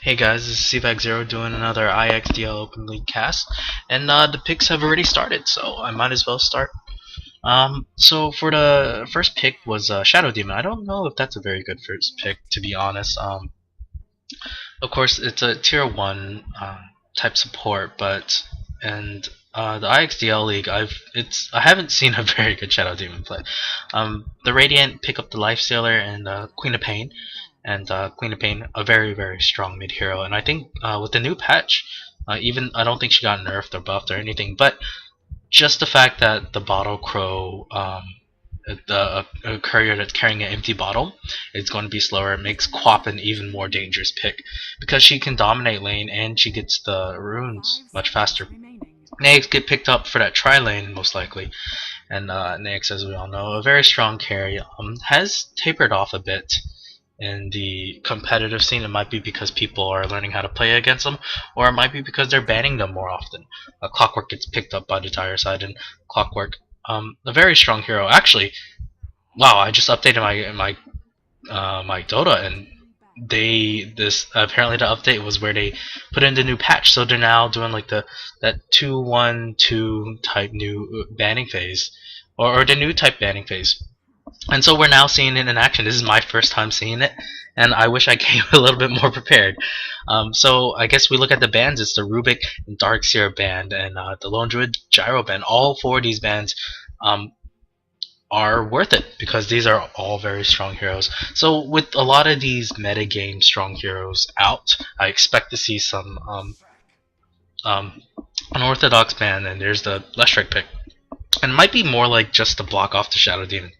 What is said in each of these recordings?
Hey guys, this is CBAG0 doing another IXDL Open League cast, and the picks have already started, so I might as well start. So for the first pick was Shadow Demon. I don't know if that's a very good first pick, to be honest. Of course, it's a tier 1 type support, but and the IXDL League, I haven't seen a very good Shadow Demon play. The Radiant pick up the Lifestealer and Queen of Pain, and Queen of Pain, a very strong mid hero. And I think with the new patch, even I don't think she got nerfed or buffed or anything, but just the fact that the Bottle Crow, a courier that's carrying an empty bottle, is going to be slower. It makes Quap an even more dangerous pick because she can dominate lane and she gets the runes much faster. Nags get picked up for that tri lane most likely, and Nags, as we all know, a very strong carry, has tapered off a bit in the competitive scene. It might be because people are learning how to play against them, or it might be because they're banning them more often. Clockwork gets picked up by the dire side, and Clockwork, a very strong hero. Actually, wow! I just updated my Dota, and this apparently the update was where they put in the new patch, so they're now doing like that 2-1-2 type new banning phase, or the new type banning phase. And so we're now seeing it in action. This is my first time seeing it, and I wish I came a little bit more prepared. So I guess we look at the bands. It's the Rubik and Darkseer band and the Lone Druid Gyro band. All four of these bands are worth it because these are all very strong heroes. So with a lot of these metagame strong heroes out, I expect to see some unorthodox band, and there's the Leshrac pick. And it might be more like just to block off the Shadow Demon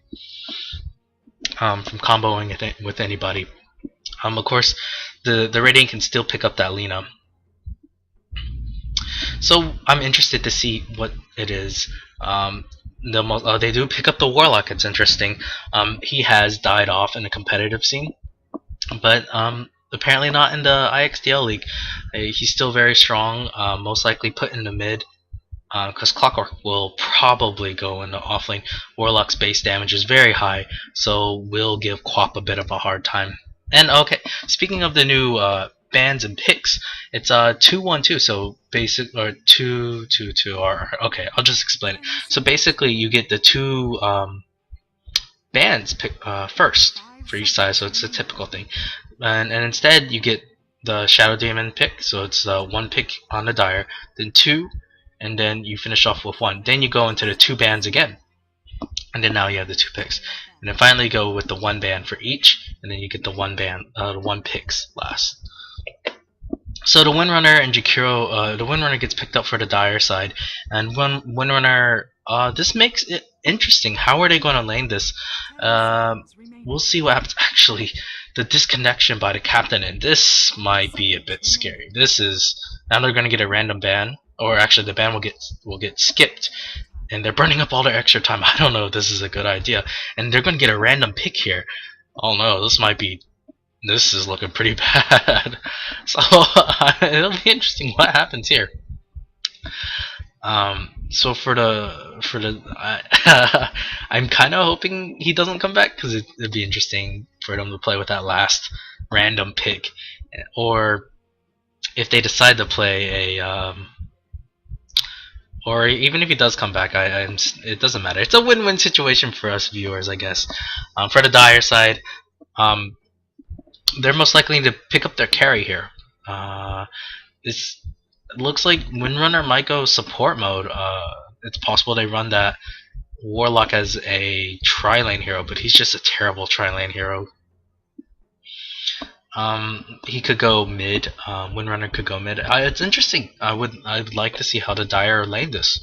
from comboing it with anybody. Of course, the Radiant can still pick up that Lina. So I'm interested to see what it is. They do pick up the Warlock. It's interesting. He has died off in the competitive scene, but apparently not in the IXDL League. He's still very strong. Most likely put in the mid, because Clockwork will probably go into offlane. Warlock's base damage is very high, so will give Quap a bit of a hard time. And okay, speaking of the new bans and picks, it's 2-1-2, so basic, or 2-2-2, or okay, I'll just explain it. So basically, you get the two bans pick first for each side, so it's a typical thing. And instead, you get the Shadow Demon pick, so it's one pick on the Dire, then two, and then you finish off with one. Then you go into the two bands again, and then now you have the two picks. And then finally go with the one band for each, and then you get the one band, the one picks last. So the Windrunner and Jakiro, the Windrunner gets picked up for the Dire side, and Windrunner, this makes it interesting. How are they going to lane this? We'll see what happens. Actually, the disconnection by the captain, and this might be a bit scary. This is, now they're going to get a random ban, or actually the ban will get skipped, and they're burning up all their extra time. I don't know if this is a good idea, and they're going to get a random pick here. Oh no, this is looking pretty bad. So it'll be interesting what happens here. So for the I'm kind of hoping he doesn't come back, because it'd be interesting for them to play with that last random pick, or if they decide to play a or even if he does come back, it doesn't matter. It's a win-win situation for us viewers, I guess. For the Dire side, they're most likely to pick up their carry here. It looks like Windrunner might go support mode. It's possible they run that Warlock as a tri-lane hero, but he's just a terrible tri-lane hero. He could go mid. Windrunner could go mid. It's interesting. I'd like to see how the Dire lane this.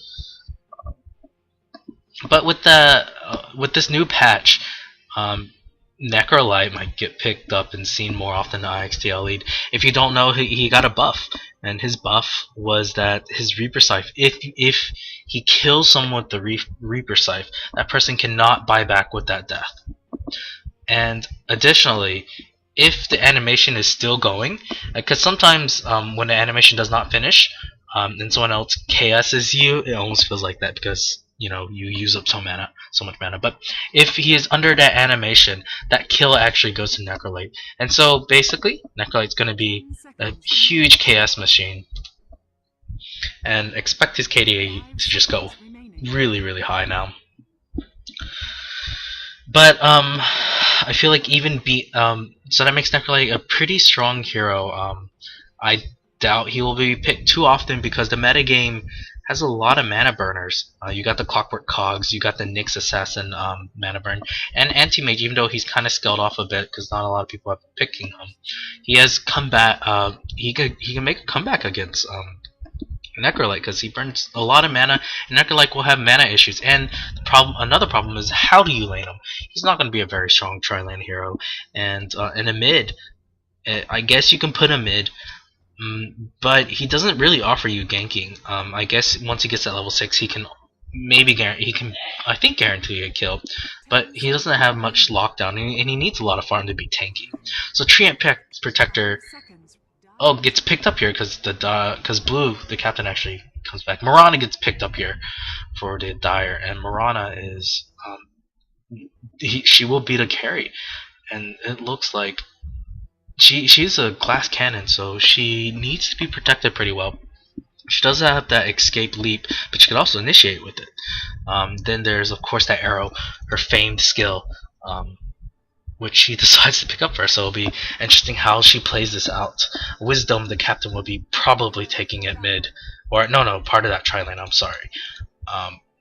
But with this new patch, Necrolite might get picked up and seen more often in the IXDL lead. If you don't know, he got a buff, and his buff was that his Reaper Scythe, if he kills someone with the Reaper Scythe, that person cannot buy back with that death. And additionally, if the animation is still going, because sometimes when the animation does not finish, and someone else KS's you, it almost feels like that, because you use up so much mana. But if he is under that animation, that kill actually goes to Necrolite, and so basically Necrolite's going to be a huge KS machine, and expect his KDA to just go really high now. But I feel like even so that makes Necrolite a pretty strong hero. I doubt he will be picked too often because the metagame has a lot of mana burners. You got the Clockwork Cogs, you got the Nyx Assassin mana burn, and Anti-Mage, even though he's kind of scaled off a bit because not a lot of people are picking him, he has comeback. He can make a comeback against Necrolite because he burns a lot of mana, and Necrolite will have mana issues. And another problem is, how do you lane him? He's not going to be a very strong tri-lane hero, and in a mid, I guess you can put him mid. But he doesn't really offer you ganking. I guess once he gets at level 6, he can I think guarantee a kill, but he doesn't have much lockdown, and he needs a lot of farm to be tanky. So Treant Protector gets picked up here because Blue, the captain, actually comes back. Mirana gets picked up here for the Dire, and Mirana is she will beat a carry, and it looks like she's a glass cannon, so she needs to be protected pretty well. She does have that escape leap, but she can also initiate with it. Then there's of course that arrow, her famed skill, which she decides to pick up first. So it'll be interesting how she plays this out. Wisdom, the captain, will be probably taking it mid, or no, part of that tri lane. I'm sorry.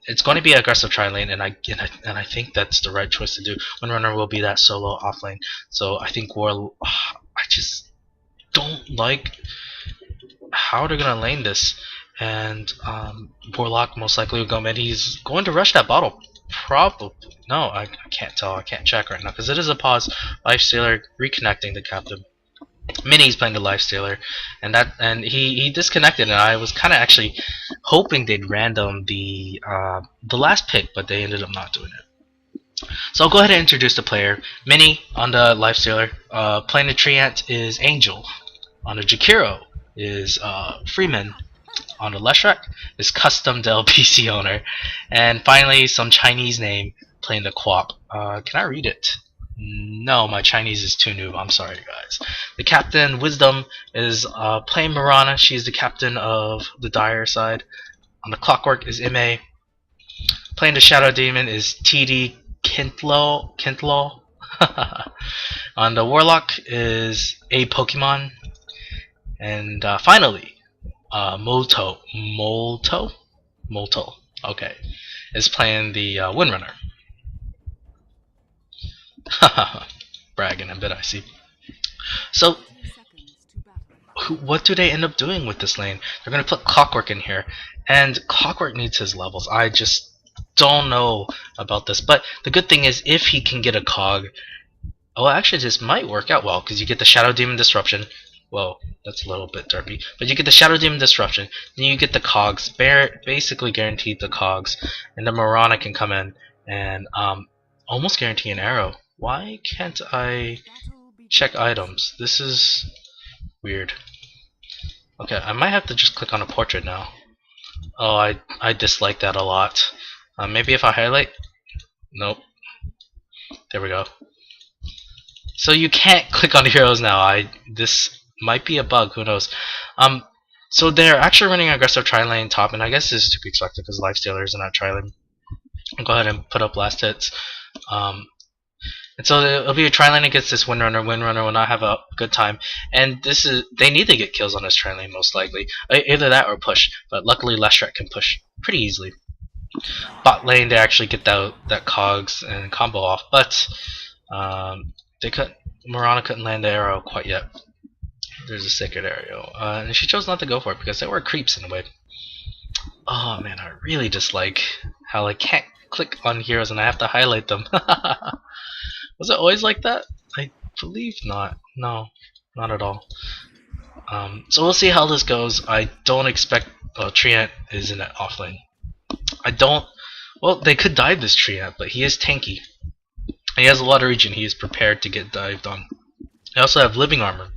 It's going to be aggressive tri lane, and I think that's the right choice to do. Windrunner will be that solo off lane, so I think I just don't like how they're gonna lane this, and Warlock most likely will go mid. He's going to rush that bottle. Probably. No, I can't tell. I can't check right now because it is a pause. Lifestealer reconnecting the captain. Minnie's playing the Lifestealer, and he disconnected, and I was kind of actually hoping they'd random the last pick, but they ended up not doing it. So I'll go ahead and introduce the player. Minnie on the Lifestealer. Playing the Treant is Angel. On the Jakiro is Freeman. On the Leshrac is Custom Dell PC owner. And finally, some Chinese name playing the Quap. Can I read it? No, my Chinese is too new. I'm sorry, guys. The captain, Wisdom, is playing Mirana. She's the captain of the Dire side. On the Clockwork is MA. Playing the Shadow Demon is TD Kintlo. On the Warlock is a Pokemon. And finally, Molto, okay, is playing the Windrunner. Bragging a bit, I see. So, what do they end up doing with this lane? They're going to put Clockwork in here, and Clockwork needs his levels. I just don't know about this, but the good thing is if he can get a cog, well, actually this might work out well, because you get the Shadow Demon Disruption. Well, that's a little bit derpy, but you get the Shadow Demon Disruption, then you get the cogs, basically guaranteed the cogs, and the Mirana can come in and almost guarantee an arrow. Why can't I check items? This is weird. Okay, I might have to just click on a portrait now. Oh, I dislike that a lot. Maybe if I highlight? Nope. There we go. So you can't click on heroes now. This might be a bug, who knows. So they're actually running aggressive tri-lane top, and I guess this is to be expected because Lifestealer is in that tri-lane. I'll go ahead and put up last hits. And so it'll be a tri-lane against this Windrunner. Windrunner will not have a good time, and they need to get kills on this tri-lane most likely. Either that or push, but luckily Leshrac can push pretty easily. Bot lane, they actually get that cogs and combo off, but Mirana couldn't land the arrow quite yet. There's a sacred arrow, and she chose not to go for it because there were creeps in the way. Oh man, I really dislike how I can't click on heroes and I have to highlight them. Was it always like that? I believe not. No, not at all. So we'll see how this goes. I don't expect Treant is in that offlane. Well, they could dive this Treant, but he is tanky. He has a lot of regen. He is prepared to get dived on. They also have living armor.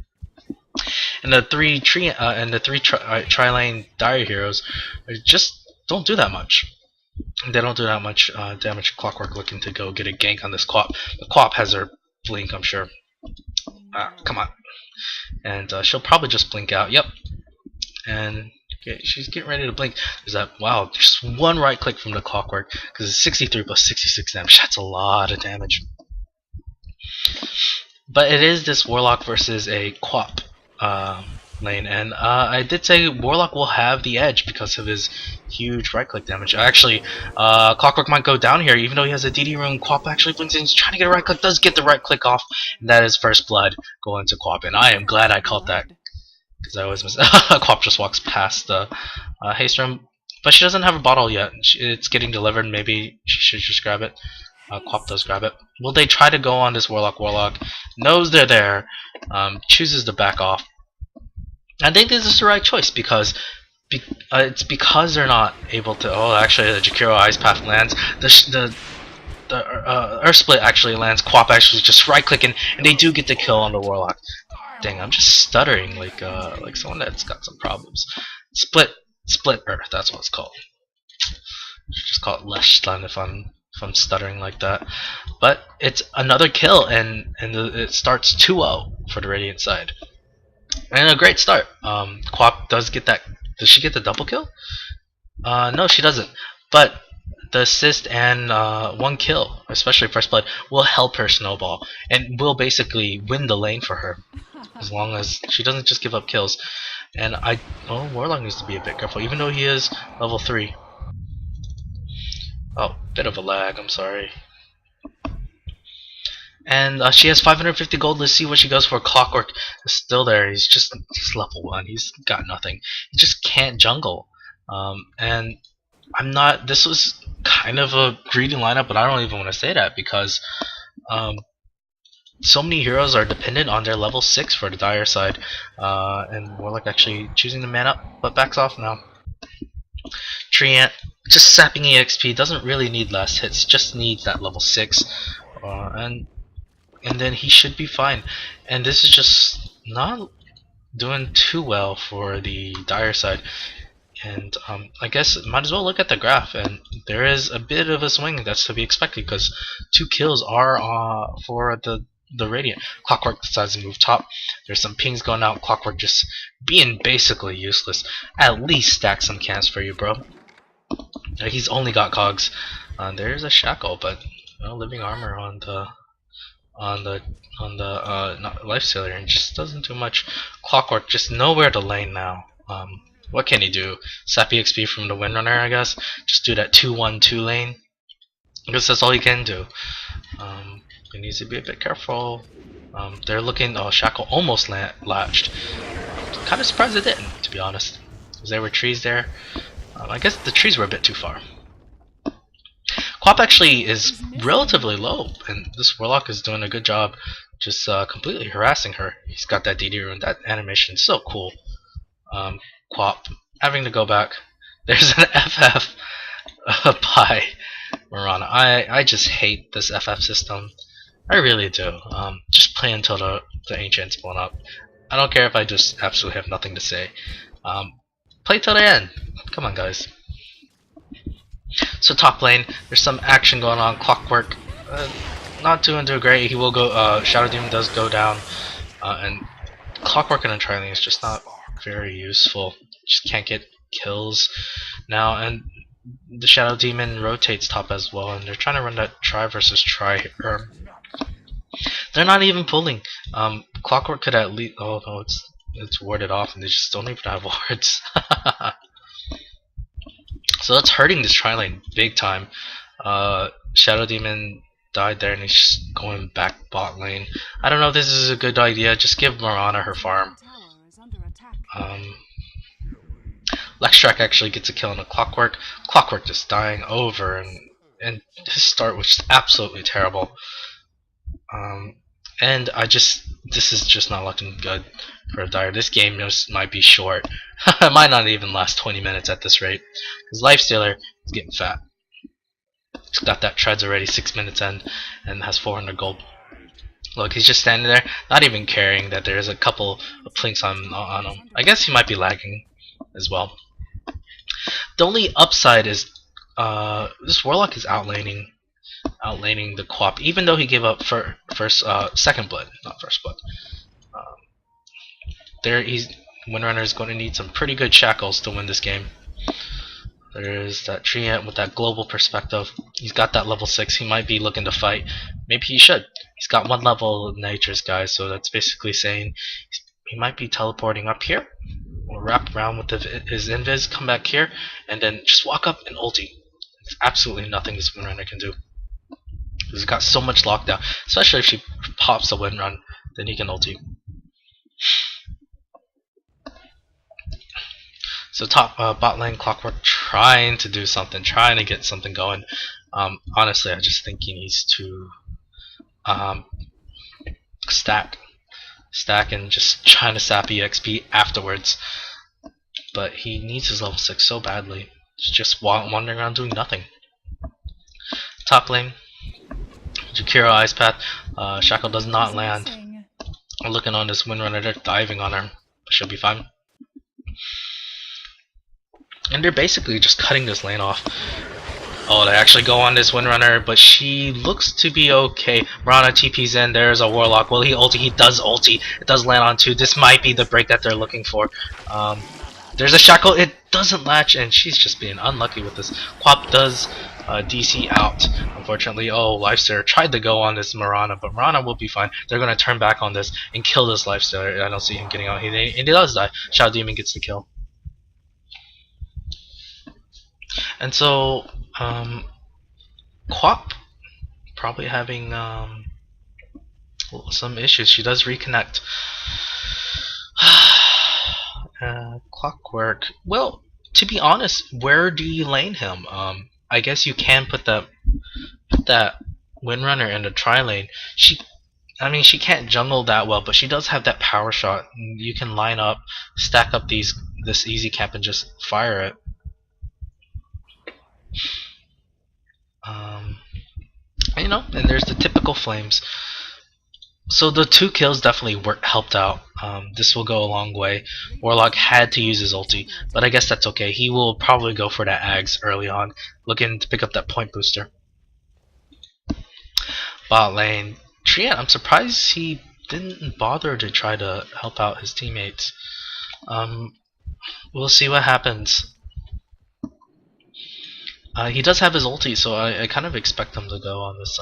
And the three tri-lane Dire heroes just don't do that much. They don't do that much damage. Clockwork looking to go get a gank on this Quap. The Quap has her blink, I'm sure. Come on. And she'll probably just blink out. Yep. And okay, she's getting ready to blink. There's that. Wow, just one right click from the Clockwork because it's 63 plus 66 damage. That's a lot of damage. But it is this Warlock versus a Quap lane, and I did say Warlock will have the edge because of his huge right click damage. Actually, Clockwork might go down here, even though he has a DD rune. Quap actually blinks in, he's trying to get a right click, does get the right click off, and that is first blood going to Quap, and I am glad I caught that because I always miss. Quap just walks past the haste room, but she doesn't have a bottle yet. It's getting delivered. Maybe she should just grab it. Quap does grab it. Will they try to go on this Warlock? Warlock knows they're there, chooses to back off. I think this is the right choice because it's because they're not able to. Oh, actually, the Jakiro Ice Path lands. The Earth Split actually lands. Quap actually just right clicking, and they do get the kill on the Warlock. Dang, I'm just stuttering like someone that's got some problems. Split Earth. That's what it's called. Just call it Leshtan if I'm stuttering like that. But it's another kill, and it starts 2-0 for the Radiant side. And a great start. Quap does get that. Does she get the double kill? No, she doesn't. But the assist and one kill, especially first blood, will help her snowball and will basically win the lane for her, as long as she doesn't just give up kills. And Warlock needs to be a bit careful, even though he is level 3. Oh, bit of a lag. I'm sorry. And she has 550 gold. Let's see what she goes for. Clockwork is still there. He's level 1. He's got nothing. He just can't jungle. And I'm not. This was kind of a greedy lineup, but I don't even want to say that because so many heroes are dependent on their level 6 for the Dire side. And Warlock actually choosing to man up, but backs off now. Treant just sapping EXP, doesn't really need last hits, just needs that level 6. And then he should be fine. And this is just not doing too well for the Dire side. And I guess might as well look at the graph, and there is a bit of a swing that's to be expected because 2 kills are for the Radiant. Clockwork decides to move top. There's some pings going out. Clockwork just being basically useless. At least stack some cans for you, bro. He's only got cogs. There's a shackle, but living armor on the lifestealer, and just doesn't do much. Clockwork just nowhere to lane now. What can he do? Sap EXP from the Windrunner, I guess. Just do that 2-1-2 lane. I guess that's all he can do. He needs to be a bit careful. They're looking. Oh, shackle almost latched. Kind of surprised it didn't, to be honest, because there were trees there. I guess the trees were a bit too far. Quap actually is relatively low, and this Warlock is doing a good job just completely harassing her. He's got that DD rune. That animation is so cool. Quap having to go back. There's an FF by Mirana. I just hate this FF system. I really do. Just play until the Ancient's blown up. I don't care if I just absolutely have nothing to say. Play till the end. Come on, guys. So top lane, there's some action going on. Clockwork, not doing too great. He will go. Shadow Demon does go down, and Clockwork in a tri-lane is just not very useful. Just can't get kills now, and the Shadow Demon rotates top as well, and they're trying to run that try versus try. They're not even pulling. Clockwork could at least. Oh no, it's warded off, and they just don't even have wards. So that's hurting this tri-lane big time. Shadow Demon died there, and he's just going back bot lane. I don't know if this is a good idea. Just give Mirana her farm. Lextrack actually gets a kill on the Clockwork. Clockwork just dying over, and his start was just absolutely terrible. And this is just not looking good for Dire. This game just might be short. It might not even last 20 minutes at this rate, because Lifestealer is getting fat. He's got that treads already, 6 minutes in, and has 400 gold. Look, he's just standing there, not even caring that there's a couple of plinks on him. I guess he might be lagging as well. The only upside is This Warlock is outlaning the Quap, even though he gave up for second blood, not first blood. Um, he's Windrunner is going to need some pretty good shackles to win this game. There's that Treant with that global perspective. He's got that level 6. He might be looking to fight. Maybe he should. He's got one level of Nitrous, guys, so that's basically saying he might be teleporting up here. We'll wrap around with his invis, come back here, and then just walk up and ulti. There's absolutely nothing this Windrunner can do. He's got so much lockdown, especially if she pops a Windrun, then he can ulti. So bot lane Clockwork trying to do something, trying to get something going. Honestly, I just think he needs to stack and just trying to sap EXP afterwards. But he needs his level 6 so badly. He's just wandering around doing nothing. Top lane, Jakiro Ice Path. Shackle does not land. I'm looking on this Windrunner, they're diving on her. She'll be fine. And they're basically just cutting this lane off. Oh, they actually go on this Windrunner, but she looks to be okay. Rana TP's in, there's a Warlock. Will he ulti? He does ulti. It does land on 2. This might be the break that they're looking for. There's a Shackle, it doesn't latch, and she's just being unlucky with this. Quap does DC out, unfortunately. Oh, Lifestealer tried to go on this Mirana, but Mirana will be fine. They're going to turn back on this and kill this Lifestealer. I don't see him getting out. He does die. Shadow Demon gets the kill. And so, Quap probably having some issues. She does reconnect. Clockwork. Well, to be honest, where do you lane him? I guess you can put that Windrunner in the tri lane. She can't jungle that well, but she does have that power shot. You can line up, stack up this easy camp, and just fire it. And there's the typical flames. So the 2 kills definitely helped out. This will go a long way. Warlock had to use his ulti, but I guess that's okay. He will probably go for that Ags early on, looking to pick up that point booster. Bot lane, Treant, I'm surprised he didn't bother to try to help out his teammates. We'll see what happens. He does have his ulti, so I kind of expect him to go on this.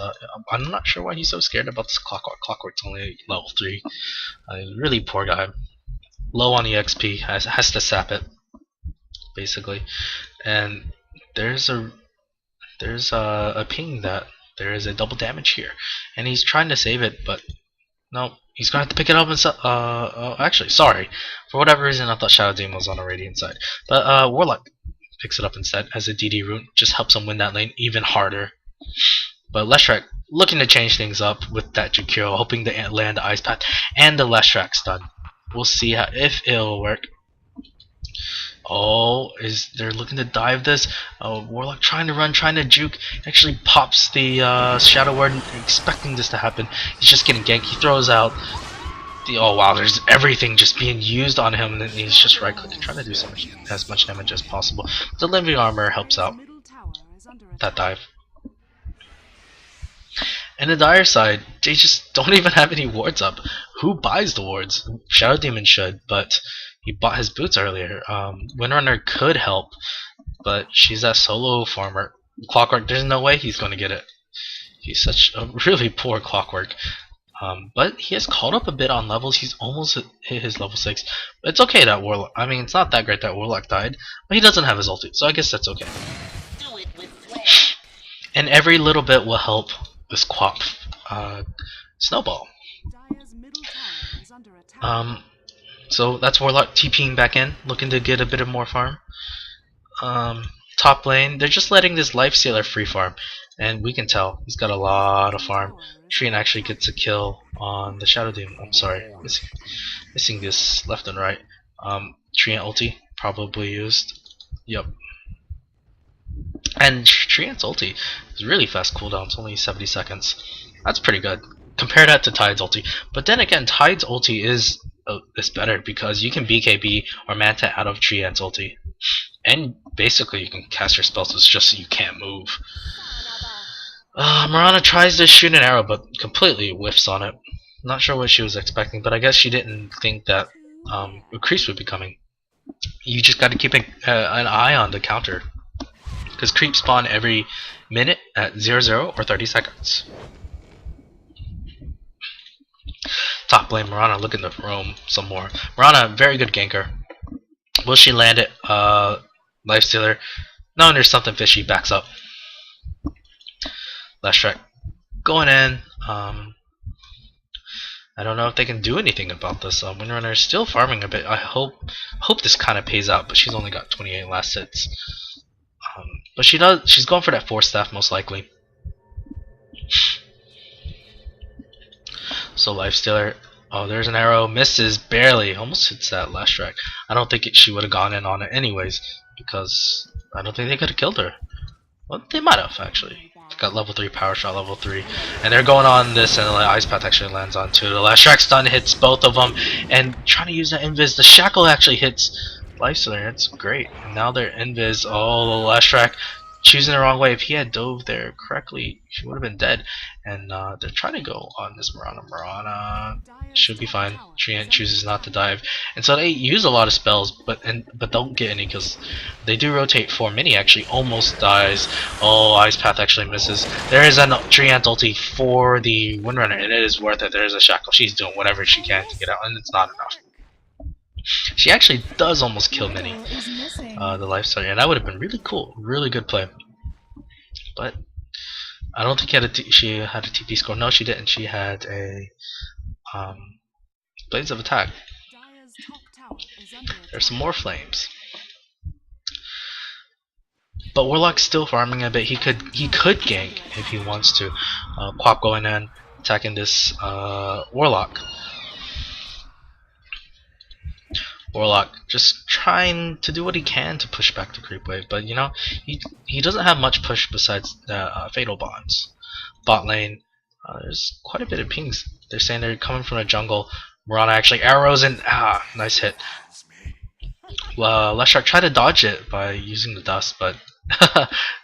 I'm not sure why he's so scared about this Clockwork. Clockwork's only level 3. Really poor guy. Low on EXP, has to sap it, basically. And there's a ping that there is a double damage here, and he's trying to save it, but no, he's gonna have to pick it up and actually, sorry, for whatever reason I thought Shadow Demon was on a Radiant side, but Warlock picks it up instead as a DD root, just helps him win that lane even harder. But Leshrac looking to change things up with that Jakiro, hoping to land the Ice Path and the Leshrac stun. We'll see if it'll work. Oh, they're looking to dive this. Warlock trying to run, trying to juke. Actually pops the Shadow Ward, expecting this to happen. He's just getting ganked. He throws out. Oh wow, there's everything just being used on him, and then he's just right clicking, trying to do as much damage as possible. The living armor helps out that dive. And the Dire side, they just don't even have any wards up. Who buys the wards? Shadow Demon should, but he bought his boots earlier. Windrunner could help, but she's that solo farmer. Clockwork, there's no way he's going to get it. He's such a really poor Clockwork. But he has caught up a bit on levels. He's almost hit his level 6. But it's okay that Warlock. I mean, it's not that great that Warlock died, but he doesn't have his ulti, so I guess that's okay. And every little bit will help this Quap snowball. So that's Warlock TPing back in, looking to get a bit of more farm. Top lane, they're just letting this Lifestealer free farm, and we can tell he's got a lot of farm. Treant actually gets a kill on the Shadow Demon. I'm sorry, missing this left and right. Treant ulti probably used. Yep. And Treant's ulti is really fast cooldown. It's only 70 seconds. That's pretty good. Compare that to Tide's ulti. But then again, Tide's ulti is better because you can BKB or Manta out of Treant's ulti. and basically you can cast your spells. It's just you can't move. Mirana tries to shoot an arrow, but completely whiffs on it. Not sure what she was expecting, but I guess she didn't think that a creeps would be coming. You just got to keep an eye on the counter, because creeps spawn every minute at 00 or 30 seconds. Top lane Mirana looking to roam some more. Mirana, very good ganker. Will she land it? Lifestealer. No, there's something fishy. Backs up. Last strike. Going in. I don't know if they can do anything about this. Windrunner is still farming a bit. I hope this kind of pays out, but she's only got 28 last hits. But she's going for that 4 staff most likely. So Lifestealer. Oh, there's an arrow. Misses barely. Almost hits that last strike. I don't think she would have gone in on it anyways, because I don't think they could have killed her. Well, they might have actually. Got level 3 power shot, level 3, and they're going on this, and the ice path actually lands on 2. The last strike stun hits both of them, and trying to use that invis. The shackle actually hits Lifestealer. It's great. And now they're invis. Oh, the last strike choosing the wrong way. If he had dove there correctly, she would have been dead. And they're trying to go on this Mirana. Mirana should be fine. Treant chooses not to dive, and so they use a lot of spells, but don't get any kills. They do rotate 4. Mini actually almost dies. Oh, Ice Path actually misses. There is a Treant ulti for the Windrunner, and it is worth it. There's a shackle. She's doing whatever she can to get out, and it's not enough. She actually does almost kill Mini, the Lifestealer, and that would have been really cool. Really good play. But I don't think she had a TP score. No, she didn't. She had a Blades of Attack. There's some more flames. But Warlock's still farming a bit. He could gank if he wants to. Quap going in, attacking this Warlock. Warlock just trying to do what he can to push back the creep wave, but you know he doesn't have much push besides the fatal bonds. Bot lane, there's quite a bit of pings. They're saying they're coming from the jungle. Mirana actually arrows and nice hit. Leshak tried to dodge it by using the dust, but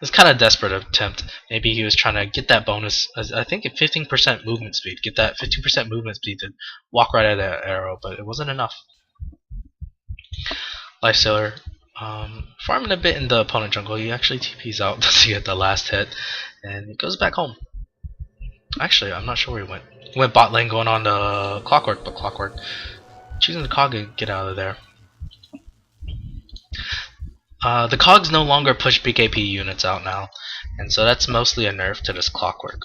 it's kind of desperate attempt. Maybe he was trying to get that bonus. I think at 15% movement speed, get that 15% movement speed to walk right at that arrow, but it wasn't enough. Lifestealer farming a bit in the opponent jungle. He actually TPs out to get the last hit, and he goes back home. Actually, I'm not sure where he went. He went bot lane going on the Clockwork, but Clockwork choosing the Cog to get out of there. The Cogs no longer push BKP units out now, and so that's mostly a nerf to this Clockwork.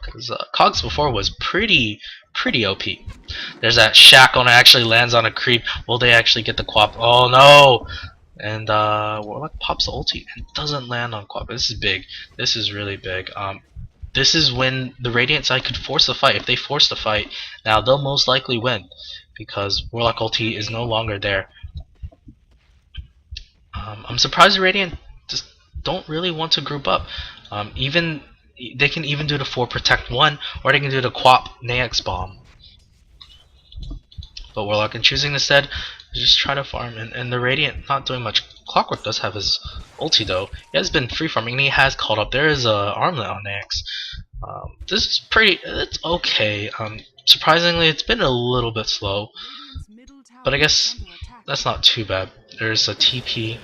Because Cogs before was pretty OP. There's that shackle and it actually lands on a creep. Will they actually get the Quap? Oh no! And Warlock pops the ulti and doesn't land on Quap. This is big. This is really big. This is when the Radiant side could force the fight. If they force the fight, now they'll most likely win, because Warlock ulti is no longer there. I'm surprised the Radiant just don't really want to group up. Even they can even do the 4 protect 1, or they can do the Quap Naex bomb. But Warlock and choosing instead just try to farm, and the Radiant not doing much. Clockwork does have his ulti though. He has been free farming and he has called up. There is a armlet on Naex. This is it's okay. Surprisingly, it's been a little bit slow, but I guess that's not too bad. There's a TP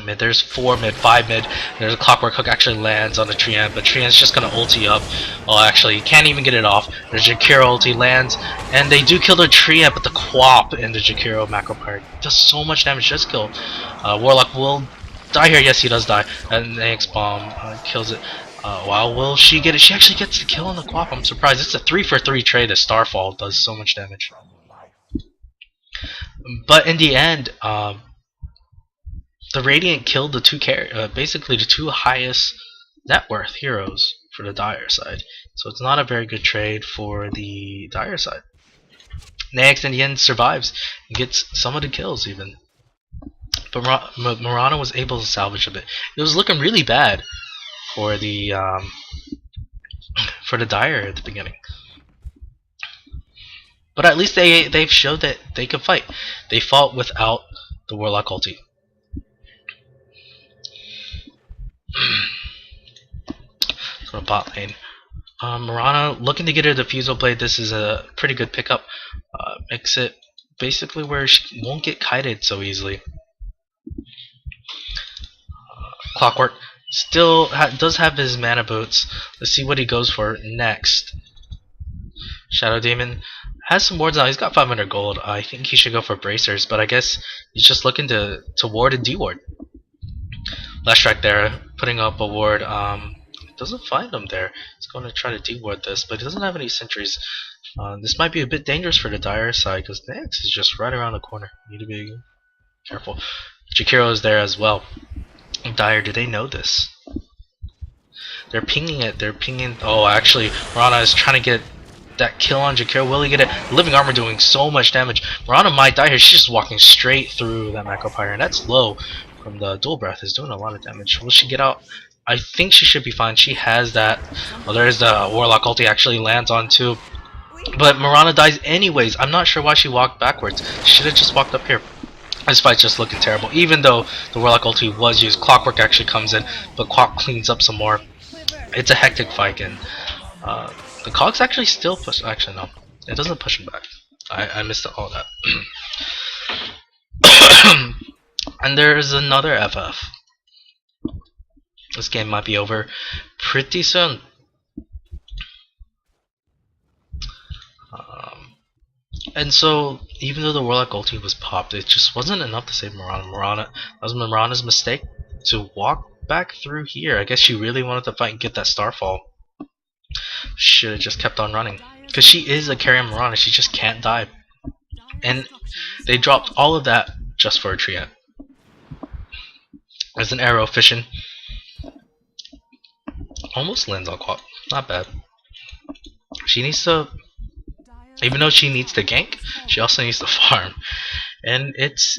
mid, there's 4 mid, 5 mid, there's a Clockwork Hook actually lands on the Treant, but Treant's just gonna ulti up. Oh, actually, can't even get it off. There's Jakiro ulti lands, and they do kill the Treant, but the Quap in the Jakiro macro part does so much damage, just kill. Warlock will die here, yes he does die, and the Naex bomb kills it. Wow, will she get it? She actually gets the kill on the Quap, I'm surprised. It's a 3-for-3 trade, the Starfall does so much damage. But in the end, the Radiant killed the basically the 2 highest net worth heroes for the Dire side. So it's not a very good trade for the Dire side. Naex in the end survives and gets some of the kills even. But Mirana was able to salvage a bit. It was looking really bad for the Dire at the beginning. But at least they've showed that they can fight. They fought without the Warlock ulti. So bot lane. Mirana looking to get her defusal blade. This is a pretty good pickup. Makes it basically where she won't get kited so easily. Clockwork still does have his mana boots. Let's see what he goes for next. Shadow Demon has some wards now. He's got 500 gold. I think he should go for bracers, but I guess he's just looking to ward and deward. Last strike there, putting up a ward. Doesn't find him there. He's going to try to deward this, but he doesn't have any sentries. This might be a bit dangerous for the Dire side because Nyx is just right around the corner. Need to be careful. Jakiro is there as well. Dire, do they know this? They're pinging it. They're pinging. Oh, actually, Mirana is trying to get that kill on Jakiro. Will he get it? Living Armor doing so much damage. Mirana might die here. She's just walking straight through that Macro Pyre, and that's low from the Dual Breath. Is doing a lot of damage. Will she get out? I think she should be fine. She has that. Oh, there's the Warlock ulti actually lands on too. But Mirana dies anyways. I'm not sure why she walked backwards. She should have just walked up here. This fight's just looking terrible. Even though the Warlock ulti was used, Clockwork actually comes in, but Clock cleans up some more. It's a hectic fight, and the Cogs actually still push. Actually, no, it doesn't push him back. I missed all that. And there's another FF. This game might be over pretty soon. And so, even though the Warlock ulti was popped, it just wasn't enough to save Mirana. That was Mirana's mistake to walk back through here. I guess she really wanted to fight and get that Starfall. Should have just kept on running. Because she is a carry Mirana, she just can't die. And they dropped all of that just for a Triad. There's an arrow fishing. Almost lands on Quap. Not bad. She needs to, even though she needs to gank, she also needs to farm. And it's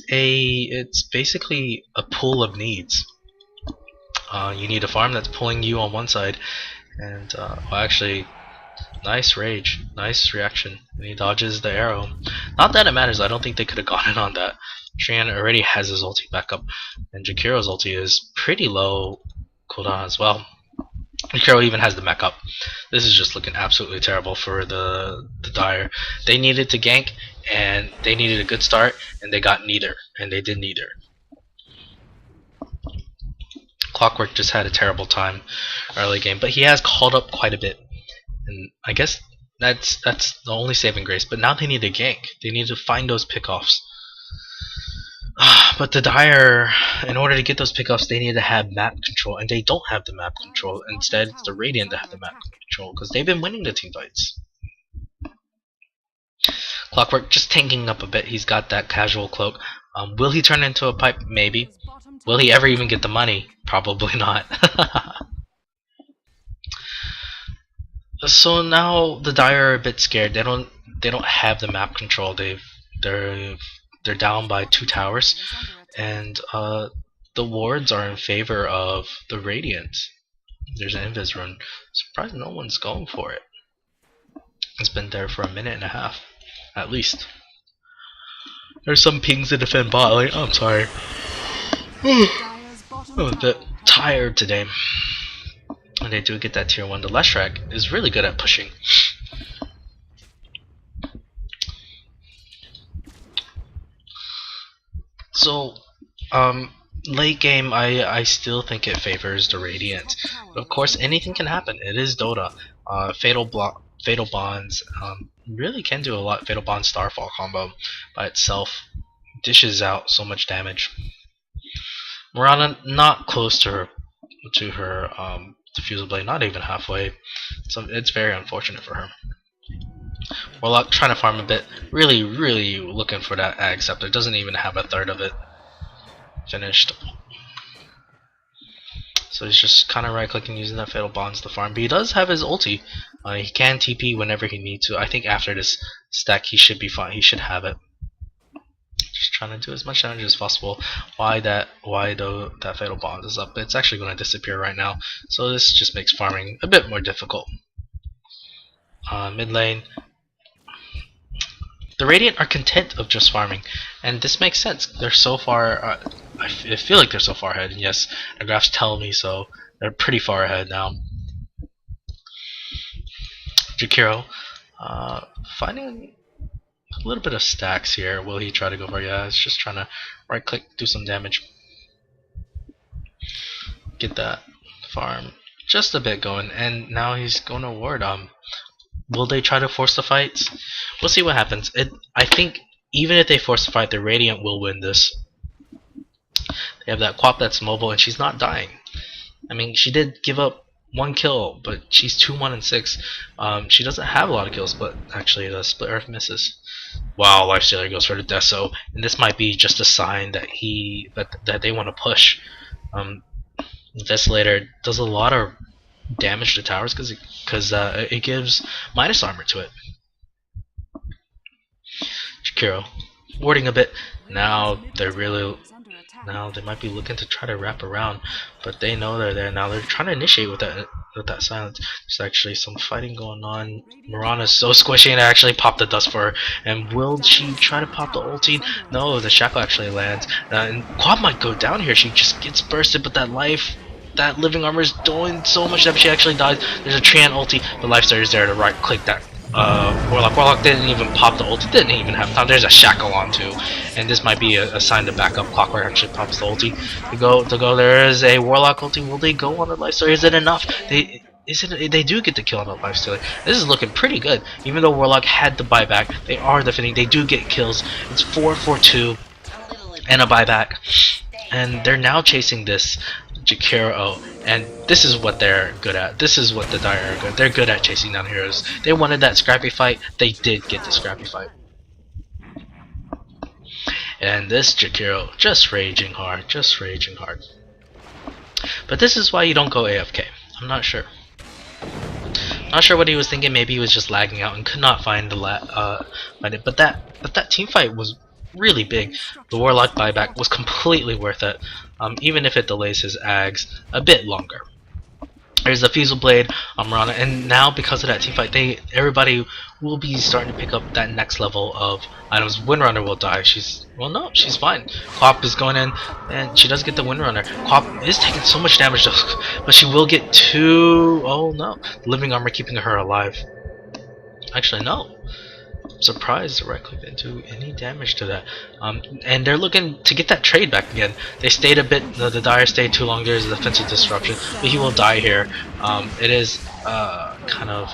basically a pool of needs. You need a farm that's pulling you on one side, and well, actually, nice rage, nice reaction. And he dodges the arrow. Not that it matters. I don't think they could have gotten on that. Trian already has his ulti back up, and Jakiro's ulti is pretty low cooldown as well. Jakiro even has the mech up. This is just looking absolutely terrible for the Dire. They needed to gank, and they needed a good start, and they got neither, and they did neither. Clockwork just had a terrible time early game, but he has called up quite a bit, and I guess that's the only saving grace. But now they need to gank. They need to find those pickoffs. But the Dire, in order to get those pickoffs, they need to have map control, and they don't have the map control. Instead, it's the Radiant that have the map control, because they've been winning the team fights. Clockwork just tanking up a bit. He's got that casual cloak. Will he turn into a pipe? Maybe. Will he ever even get the money? Probably not. So now the Dire are a bit scared. They don't have the map control. They're down by 2 towers, and the wards are in favor of the Radiant. There's an Invis rune. Surprised no one's going for it. It's been there for a minute and a half, at least. There's some pings to defend bot lane. Oh, I'm sorry. I'm a bit tired today. And they do get that tier 1. The Leshrac is really good at pushing. So, late game, I still think it favors the Radiant. But of course, anything can happen. It is Dota. Fatal Bonds really can do a lot. Fatal Bond Starfall combo by itself dishes out so much damage. Mirana not close to her diffusal blade, not even halfway. So it's very unfortunate for her. Warlock trying to farm a bit, really looking for that Ag Scepter. Doesn't even have a third of it finished. So he's just kind of right clicking using that Fatal Bonds to farm. But he does have his ulti. He can TP whenever he needs to. I think after this stack he should be fine. He should have it. Just trying to do as much damage as possible. Why that Fatal Bonds is up? It's actually going to disappear right now. So this just makes farming a bit more difficult. Mid lane. The Radiant are content of just farming, and this makes sense. They're so far. I feel like they're so far ahead, and yes, the graphs tell me so. They're pretty far ahead now. Jakiro, uh, finding a little bit of stacks here. Will he try to go for it? Yeah, it's just trying to right click, do some damage. Get that farm just a bit going, and now he's going to ward. Will they try to force the fights? We'll see what happens. I think even if they force the fight, the Radiant will win this. They have that Quap that's mobile, and she's not dying. I mean, she did give up one kill, but she's 2-1 and 6. She doesn't have a lot of kills, but actually the Split Earth misses. Wow, Lifestealer goes for the Deso, and this might be just a sign that that they want to push. Desolator does a lot of damage to towers because it gives minus armor to it. Shakiro warding a bit. Now they might be looking to try to wrap around, but they know they're there now. They're trying to initiate with that silence. There's actually some fighting going on. Mirana's so squishy and actually popped the dust for her. And will she try to pop the ulti? No, the shackle actually lands. And Quad might go down here. She just gets bursted, but that living armor is doing so much damage she actually dies. There's a Treant ulti, but Lifestealer is there to right click that Warlock didn't even pop the ulti, didn't even have time. There's a shackle on too, and this might be a sign to back up. Clockwork actually pops the ulti. To go. There is a Warlock ulti. Will they go on the Lifestealer? Is it enough? They do get the kill on the Lifestealer. This is looking pretty good. Even though Warlock had the buyback, they are defending. They do get kills. It's 4-4-2 and a buyback, and they're now chasing this Jakiro, and this is what they're good at. This is what the Dire are good. They're good at chasing down heroes. They wanted that scrappy fight. They did get the scrappy fight. And this Jakiro just raging hard, But this is why you don't go AFK. I'm not sure. Not sure what he was thinking. Maybe he was just lagging out and could not find it. But that team fight was really big. The Warlock buyback was completely worth it, even if it delays his ags a bit longer. There's the Fusel Blade on Mirana, and now because of that team fight, everybody will be starting to pick up that next level of items. Windrunner will die. She's fine. Quap is going in, and she does get the Windrunner. Quap is taking so much damage, but she will get two. Oh no, living armor keeping her alive. Actually, no. Surprised right click didn't do any damage to that, and they're looking to get that trade back again. They stayed a bit, the Dire stayed too long. There's a defensive disruption, but he will die here. It is kind of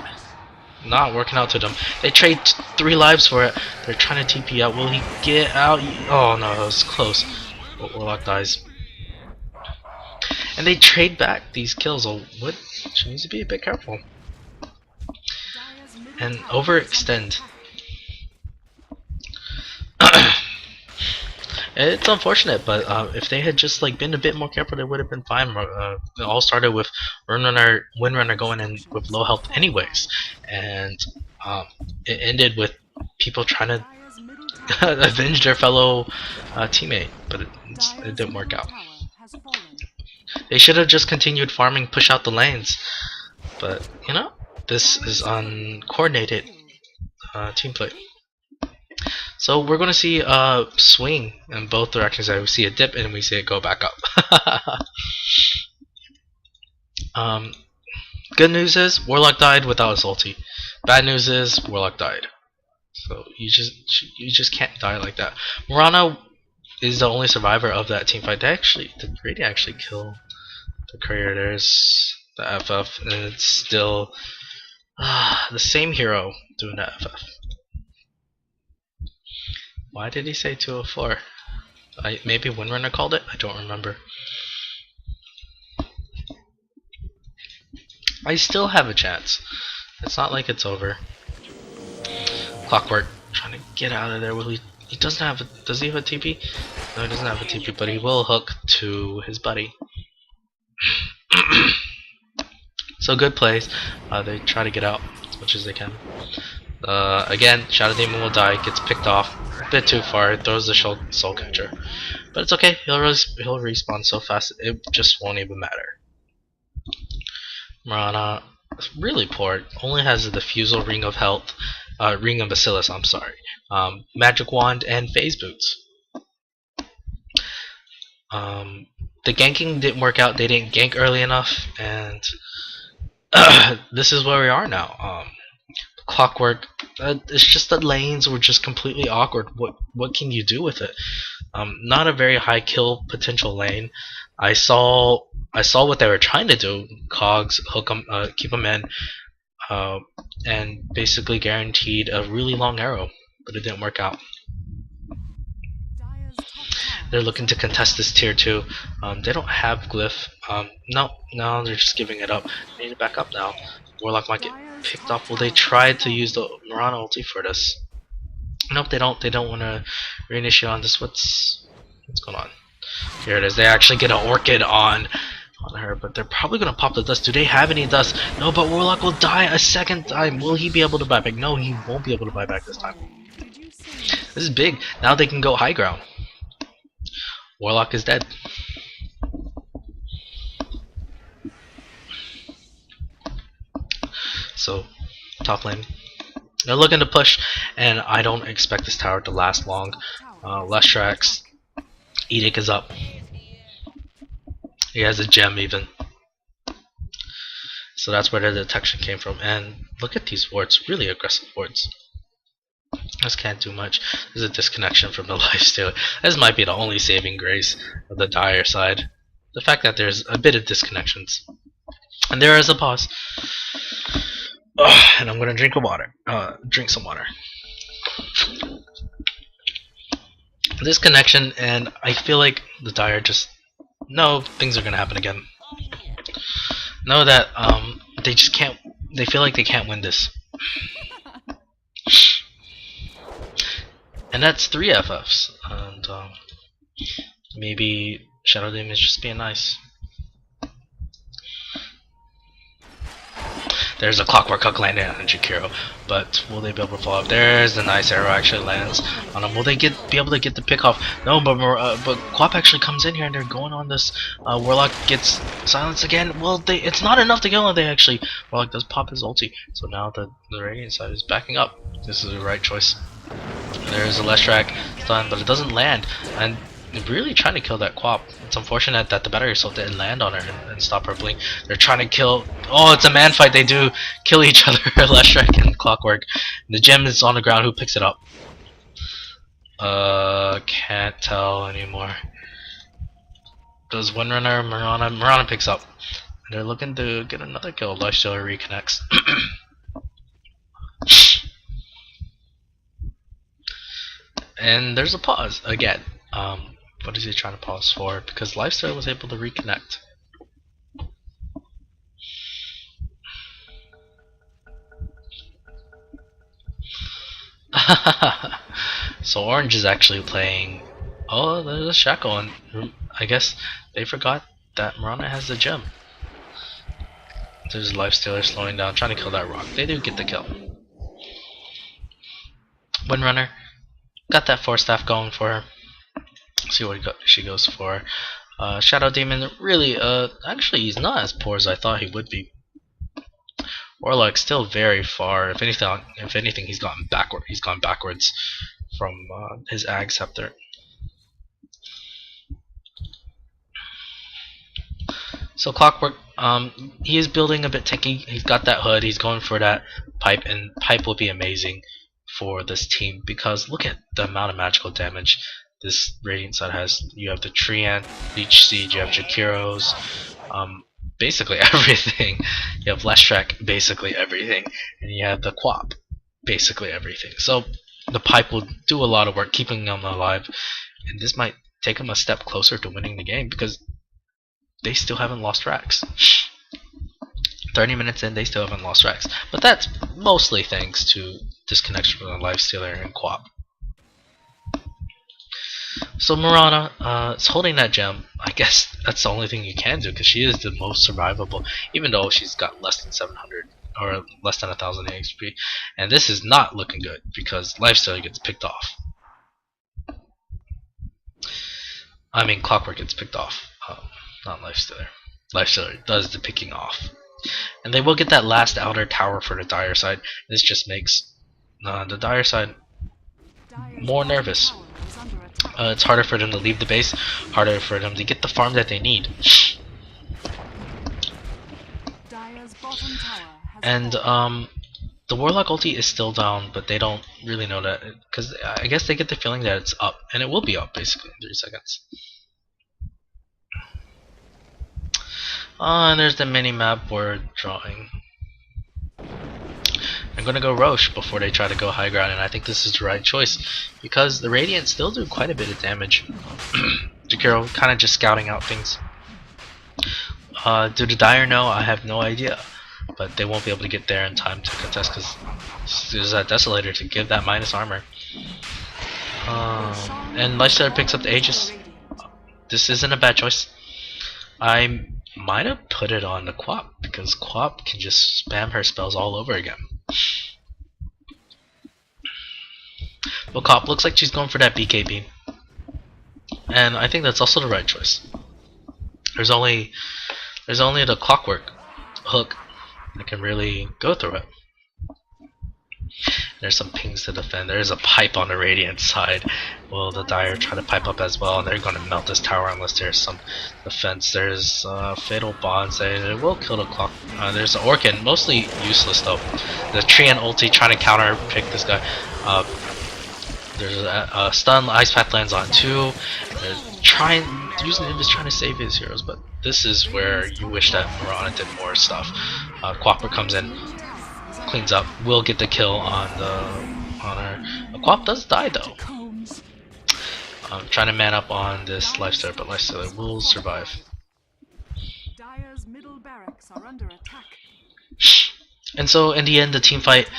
not working out to them. They trade 3 lives for it. They're trying to TP out. Will he get out? Oh no, that was close. But Warlock dies, and they trade back these kills. Oh, what? She needs to be a bit careful and overextend. It's unfortunate, but if they had just been a bit more careful, they would have been fine. It all started with Windrunner going in with low health anyways, and it ended with people trying to avenge their fellow teammate, but it didn't work out. They should have just continued farming, push out the lanes, but you know, this is uncoordinated team play. So we're going to see a swing in both directions. We see a dip and we see it go back up. Good news is Warlock died without his ulti. Bad news is Warlock died. So you just can't die like that. Mirana is the only survivor of that team fight. The Radiant actually killed the courier. There's the FF, and it's still the same hero doing that FF. Why did he say 204? Maybe Windrunner called it? I don't remember. I still have a chance. It's not like it's over. Clockwork trying to get out of there. Will he doesn't have a, does he have a TP? No, he doesn't have a TP, but he will hook to his buddy. So good plays. They try to get out as much as they can. Again, Shadow Demon will die, gets picked off a bit too far, throws the soul catcher. But it's okay, he'll respawn so fast it just won't even matter. Mirana, really poor, only has a Diffusal, Ring of Health, Ring of Bacillus, I'm sorry, Magic Wand, and Phase Boots. The ganking didn't work out. They didn't gank early enough, and this is where we are now. Clockwork. It's just the lanes were just completely awkward. What can you do with it? Not a very high kill potential lane. I saw what they were trying to do. Cogs hook them, keep them in, uh, and basically guaranteed a really long arrow, but it didn't work out. They're looking to contest this tier 2. They don't have glyph. No, they're just giving it up. They need to back up now. Warlock might get picked off. Will they try to use the Mirana ulti for this? Nope, they don't. They don't want to reinitiate on this. What's going on? Here it is. They actually get an Orchid on her, but they're probably gonna pop the dust. Do they have any dust? No, but Warlock will die a second time. Will he be able to buy back? No, he won't be able to buy back this time. This is big. Now they can go high ground. Warlock is dead. So, top lane. They're looking to push, and I don't expect this tower to last long. Less tracks. Edict is up. He has a gem even. So that's where the detection came from. And look at these wards, really aggressive wards. This can't do much. There's a disconnection from the lifestealer. This might be the only saving grace of the dire side. The fact that there's a bit of disconnections. And there is a pause. And I'm gonna drink some water. Disconnection, and I feel like the dire just know things are gonna happen again. Know that they just can't. They feel like they can't win this. And that's 3 FFs, and maybe Shadow Demon is just being nice. There's a Clockwork Hook landing on Jakiro, but will they be able to follow up? There's the nice arrow actually lands on him. Will they be able to get the pick off? No, but Quap actually comes in here and they're going on this. Warlock gets silenced again. Well, it's not enough to kill him. Warlock does pop his ulti, so now the Radiant side is backing up. This is the right choice. There's a Leshrac stun, but it doesn't land, and they're really trying to kill that Quap. It's unfortunate that the battery assault didn't land on her and stop her blink. They're trying to kill. Oh, it's a man fight. They do kill each other, Leshrac and Clockwork. The gem is on the ground. Who picks it up? Can't tell anymore. Does Windrunner, Mirana picks up. They're looking to get another kill. Lifestealer reconnects. And there's a pause again. What is he trying to pause for? Because Lifestealer was able to reconnect. So Orange is actually playing. Oh, there's a Shackle, and I guess they forgot that Mirana has the gem. There's a Lifestealer slowing down, trying to kill that rock. They do get the kill. Windrunner got that Force Staff going for her. See what she goes for. Shadow Demon really, actually he's not as poor as I thought he would be. Warlock still very far. If anything, he's gone backward. He's gone backwards from his Ag Scepter. So Clockwork, he is building a bit tanky. He's got that hood. He's going for that pipe, and pipe will be amazing for this team because look at the amount of magical damage this Radiant side has. You have the Treant, Leech Siege, you have Jakiro's, basically everything. You have Leshrac, basically everything, and you have the Quap, basically everything. So the pipe will do a lot of work keeping them alive, and this might take them a step closer to winning the game because they still haven't lost racks. 30 minutes in, they still haven't lost racks, but that's mostly thanks to disconnection from the Lifestealer and Quap. So Mirana is holding that gem. I guess that's the only thing you can do because she is the most survivable, even though she's got less than 700 or less than 1000 HP. And this is not looking good because Lifestealer gets picked off. I mean, Clockwork gets picked off, not Lifestealer. Lifestealer does the picking off. And they will get that last outer tower for the dire side. This just makes the dire side more nervous. It's harder for them to leave the base, harder for them to get the farm that they need. And the Warlock ulti is still down, but they don't really know that, because I guess they get the feeling that it's up, and it will be up basically in 3 seconds. And there's the mini map we're drawing. I'm gonna go Roche before they try to go high ground, and I think this is the right choice because the Radiant still do quite a bit of damage. Jakiro kind of just scouting out things. Do the Dire know? I have no idea, but they won't be able to get there in time to contest because there's that Desolator to give that minus armor. And Lifestealer picks up the Aegis. This isn't a bad choice. I might have put it on the Quap because Quap can just spam her spells all over again. But Quap looks like she's going for that BKB, and I think that's also the right choice. There's only the Clockwork hook that can really go through it. There's some pings to defend. There's a pipe on the Radiant side. Will the Dire try to pipe up as well? And they're going to melt this tower unless there's some defense. There's Fatal Bonds. It will kill the clock. There's an Orchid, mostly useless though. The Treant ulti trying to counter pick this guy. There's a stun. Ice Path lands on 2. Using Invis trying to save his heroes, but this is where you wish that Mirana did more stuff. Quapper comes in, cleans up, will get the kill on her. Quap does die though. Trying to man up on this Lifestealer, but Lifestealer will survive. Dire's middle barracks are under attack. And so in the end, the team fight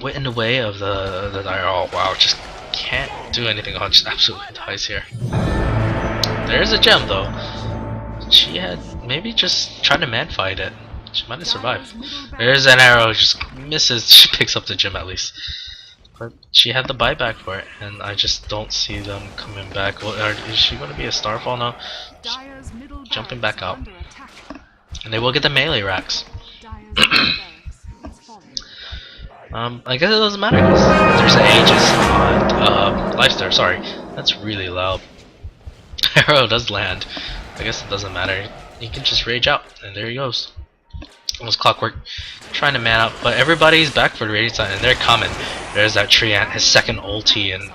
went in the way of the Dire. Oh wow, just can't do anything. Oh, just absolutely dies here. There's a gem though. She had maybe just tried to man fight it. She might have survived. There's an arrow, just misses. She picks up the gem at least. But she had the buyback for it, and I just don't see them coming back. Well, is she going to be a Starfall now? Jumping back out. And they will get the melee racks. I guess it doesn't matter because there's an Aegis on Lifestealer. Sorry, that's really loud. Arrow does land. I guess it doesn't matter. He can just rage out, and there he goes. Almost Clockwork trying to man up, but everybody's back for the Radiant side, and they're coming. There's that Treant, his second ulti, and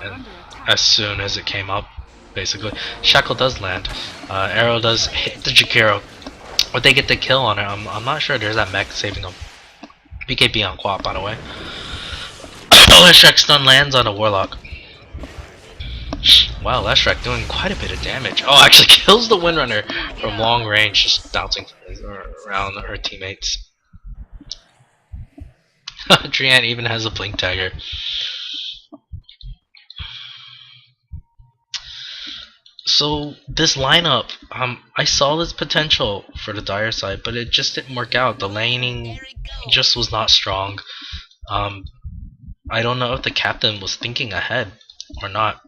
as soon as it came up, basically. Shackle does land. Arrow does hit the Jakiro, but they get the kill on it. I'm not sure. There's that mech saving him. BKB on Quap, by the way. Leshrac stun lands on a Warlock. Wow, Leshrac doing quite a bit of damage. Oh, actually kills the Windrunner from long range, just bouncing around her teammates. Treant even has a blink dagger. So this lineup, I saw this potential for the Dire side, but it just didn't work out. The laning just was not strong. I don't know if the captain was thinking ahead or not.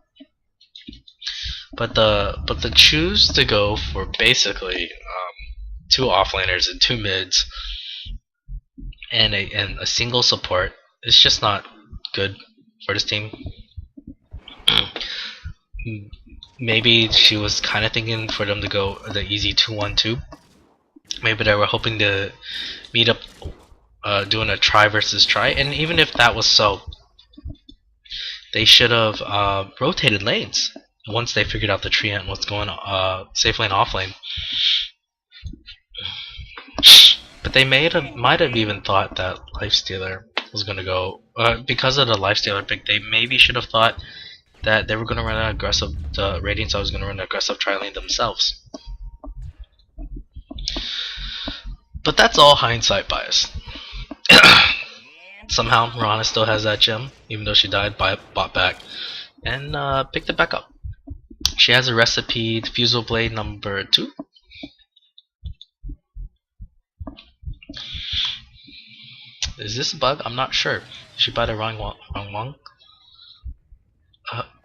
But the choose to go for basically 2 offlaners and 2 mids and a single support is just not good for this team. Maybe she was kind of thinking for them to go the easy 2-1-2. Maybe they were hoping to meet up doing a try versus try, and even if that was so, they should have rotated lanes once they figured out the Treant and what's going on, safe lane, off lane. But they might have even thought that Lifestealer was going to go, because of the Lifestealer pick, they maybe should have thought that they were going to run an aggressive, the Radiant side was going to run an aggressive tri lane themselves. But that's all hindsight bias. Somehow Mirana still has that gem, even though she died, bought back, and picked it back up. She has a recipe, Diffusal Blade number 2. Is this a bug? I'm not sure. She buy the wrong one.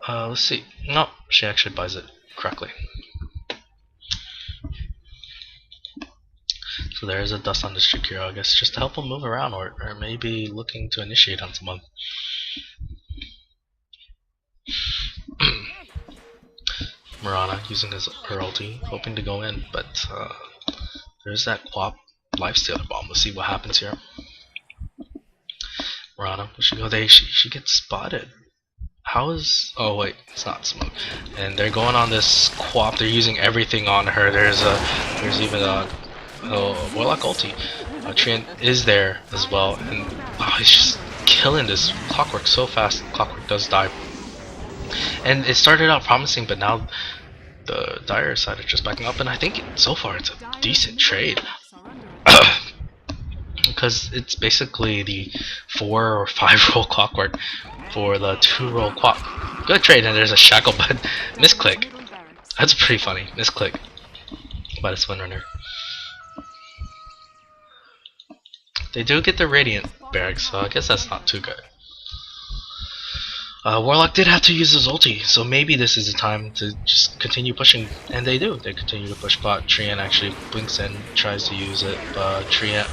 Let's see. No, she actually buys it correctly. So there's a dust on the Shakira, I guess, just to help him move around, or maybe looking to initiate on someone. Mirana using her ulti, hoping to go in, but there's that Quap lifestealer bomb. We'll see what happens here. Mirana, will she go there? She gets spotted. How is? Oh wait, it's not smoke. And they're going on this Quap. They're using everything on her. There's even a Warlock ulti. Treant is there as well, and he's just killing this Clockwork so fast. Clockwork does die, and it started out promising, but now the Dire side is just backing up, and I think so far it's a decent trade. Because it's basically the 4 or 5 roll Clockwork for the 2 roll Quap. Good trade, and there's a Shackle, but misclick. That's pretty funny. Misclick by the Swin Runner. They do get the Radiant Barracks, so I guess that's not too good. Warlock did have to use his ulti, so maybe this is the time to just continue pushing, and they do. They continue to push bot. Treant actually blinks in, tries to use it, but Treant,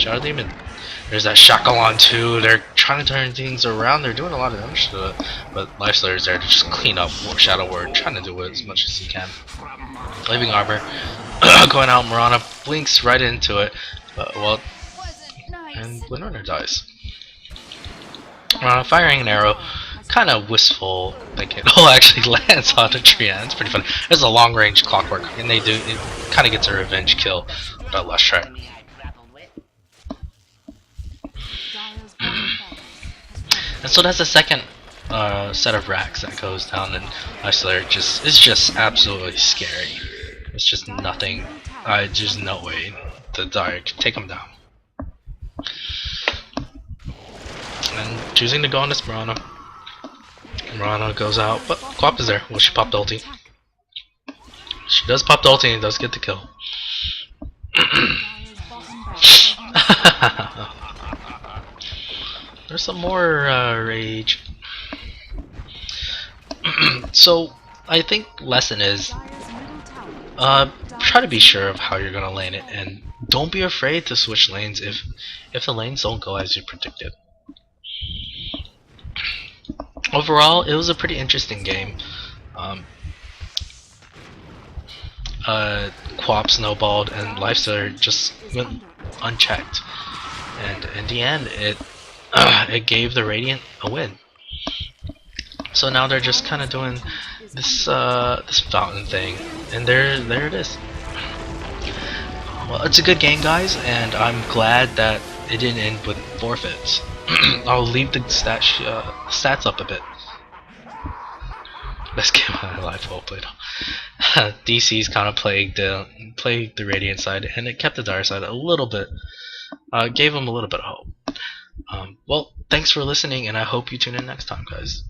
Shadow Demon. There's that Shackle on too. They're trying to turn things around. They're doing a lot of damage to it, but Lifestealer is there to just clean up Shadow Word, trying to do it as much as he can. Leaving Arbor, going out. Mirana blinks right into it, well, and Windrunner dies. Firing an arrow, kind of wistful thinking. Oh, actually lands on the tree. Yeah, it's pretty funny. There's a long range Clockwork, and it kind of gets a revenge kill, but last try. And so that's the second set of racks that goes down, and it's just absolutely scary. It's just nothing. There's no way the Dire can take him down. And choosing to go on this Mirana. Mirana goes out, but Quap is there. Well, she popped ulti. She does pop the ulti and does get the kill. There's some more rage. So I think lesson is try to be sure of how you're gonna lane it, and don't be afraid to switch lanes if the lanes don't go as you predicted. Overall, it was a pretty interesting game. Quap snowballed and Lifestealer just went unchecked, and in the end, it gave the Radiant a win. So now they're just kind of doing this this fountain thing, and there it is. Well, it's a good game, guys, and I'm glad that it didn't end with forfeits. I'll leave the stats up a bit. Best game of my life, well played. DC's kind of played the Radiant side, and it kept the Dire side a little bit, gave them a little bit of hope. Well, thanks for listening, and I hope you tune in next time, guys.